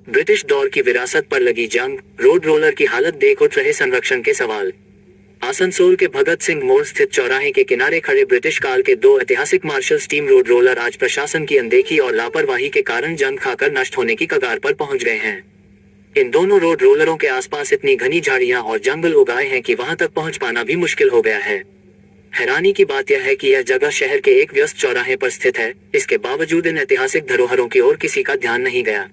British दौर की विरासत पर लगी जंग, रोड रोलर की हालत देख उठ रहे संरक्षण के सवाल। आसनसोल के भगत सिंह मोड़ स्थित चौराहे के किनारे खड़े ब्रिटिश काल के दो ऐतिहासिक मार्शल स्टीम रोड रोलर आज प्रशासन की अनदेखी और लापरवाही के कारण जंग खाकर नष्ट होने की कगार पर पहुंच गए हैं। इन दोनों रोड रोलरों के आसपास इतनी घनी झाड़ियां और जंगल उगाए हैं कि वहां तक पहुंच पाना भी मुश्किल हो गया है। हैरानी की बात यह है कि यह जगह शहर के एक व्यस्त चौराहे पर स्थित है, इसके बावजूद इन ऐतिहासिक धरोहरों की ओर किसी का ध्यान नहीं गया।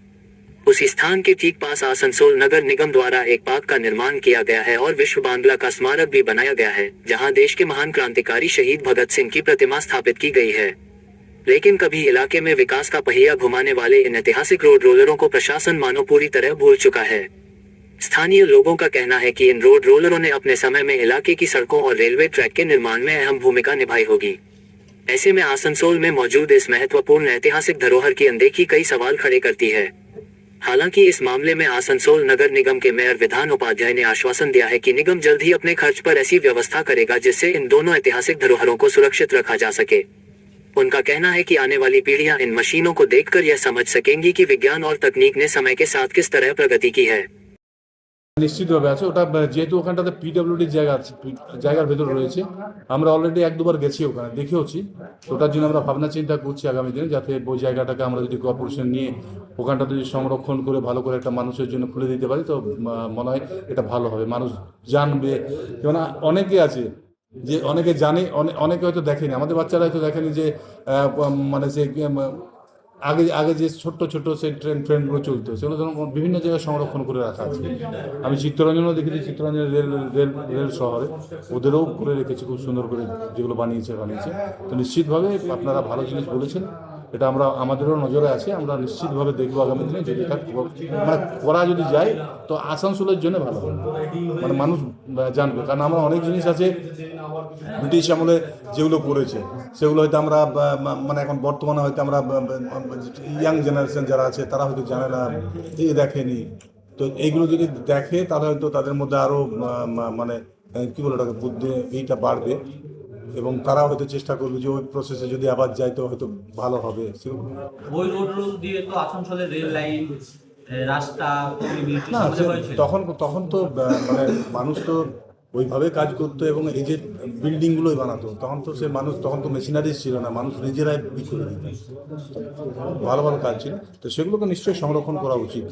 उसी स्थान के ठीक पास आसनसोल नगर निगम द्वारा एक पार्क का निर्माण किया गया है और विश्व बांग्ला का स्मारक भी बनाया गया है, जहां देश के महान क्रांतिकारी शहीद भगत सिंह की प्रतिमा स्थापित की गई है। लेकिन कभी इलाके में विकास का पहिया घुमाने वाले इन ऐतिहासिक रोड रोलरों को प्रशासन मानो पूरी तरह भूल चुका है। स्थानीय लोगों का कहना है कि इन रोड रोलरों ने अपने समय में इलाके की सड़कों और रेलवे ट्रैक के निर्माण में अहम भूमिका निभाई होगी। ऐसे में आसनसोल में मौजूद इस महत्वपूर्ण ऐतिहासिक धरोहर की अनदेखी कई सवाल खड़े करती है। हालांकि इस मामले में आसनसोल नगर निगम के मेयर विधान उपाध्याय ने आश्वासन दिया है कि निगम जल्द ही अपने खर्च पर ऐसी व्यवस्था करेगा जिससे इन दोनों ऐतिहासिक धरोहरों को सुरक्षित रखा जा सके। उनका कहना है कि आने वाली पीढ़ियां इन मशीनों को देखकर यह समझ सकेंगी कि विज्ञान और तकनीक ने समय के साथ किस तरह प्रगति की है। নিশ্চিতভাবে আছে ওটা, যেহেতু ওখানটাতে পিডব্লিউডি জায়গা আছে, জায়গার ভেতর রয়েছে। আমরা অলরেডি এক দুবার গেছি, ওখানে দেখেওছি। ওটার জন্য আমরা ভাবনা চিন্তা করছি আগামী দিনে, যাতে ওই জায়গাটাকে আমরা যদি কোঅপারেশন নিয়ে ওখানটা যদি সংরক্ষণ করে ভালো করে একটা মানুষের জন্য খুলে দিতে পারি, তো মনে হয় এটা ভালো হবে। মানুষ জানবে, যেমন অনেকে আছে যে অনেকে জানে, অনেকে হয়তো দেখেনি, আমাদের বাচ্চারা হয়তো দেখেনি যে মানে যে আগে আগে যে ছোট্ট ছোট্ট সেই ট্রেনগুলো চলতো, সেগুলো বিভিন্ন জায়গায় সংরক্ষণ করে রাখা আছে। আমি চিত্তরঞ্জনও দেখেছি, চিত্তরঞ্জন রেল শহরে ওদেরও করে রেখেছি খুব সুন্দর করে, যেগুলো বানিয়েছে। তো নিশ্চিতভাবে আপনারা ভালো জিনিস বলেছেন, এটা আমরা আমাদেরও নজরে আছে। আমরা নিশ্চিতভাবে দেখবো আগামী দিনে, যদি এটা মানে করা যদি যায় তো আসানসোলের জন্য ভালো হবে, মানে মানুষ জানবে। কারণ আমরা অনেক জিনিস আছে ব্রিটিশ আমলে যেগুলো করেছে, সেগুলো হয়তো আমরা মানে এখন বর্তমানে হয়তো আমরা ইয়াং জেনারেশন যারা আছে তারা হয়তো জানে না, দেখেনি। তো এইগুলো যদি দেখে তাহলে হয়তো তাদের মধ্যে আরও মানে কী বলে ওটাকে বুদ্ধি এইটা বাড়বে, এবং তারা হয়তো চেষ্টা করবে যে ওই প্রসেসে যদি আবার যায় তো হয়তো ভালো হবে। ওই রোড দিয়ে তো আসানসোলের রেল লাইন, রাস্তা না, তখন তো মানে মানুষ তো ওইভাবে কাজ করতো, এবং এই যে বিল্ডিংগুলোই বানাতো, তখন তো সে মানুষ, তখন তো মেশিনারিজ ছিল না, মানুষ নিজেরাই করে দিত, ভালো ভালো কাজ ছিল। তো সেগুলোকে নিশ্চয়ই সংরক্ষণ করা উচিত।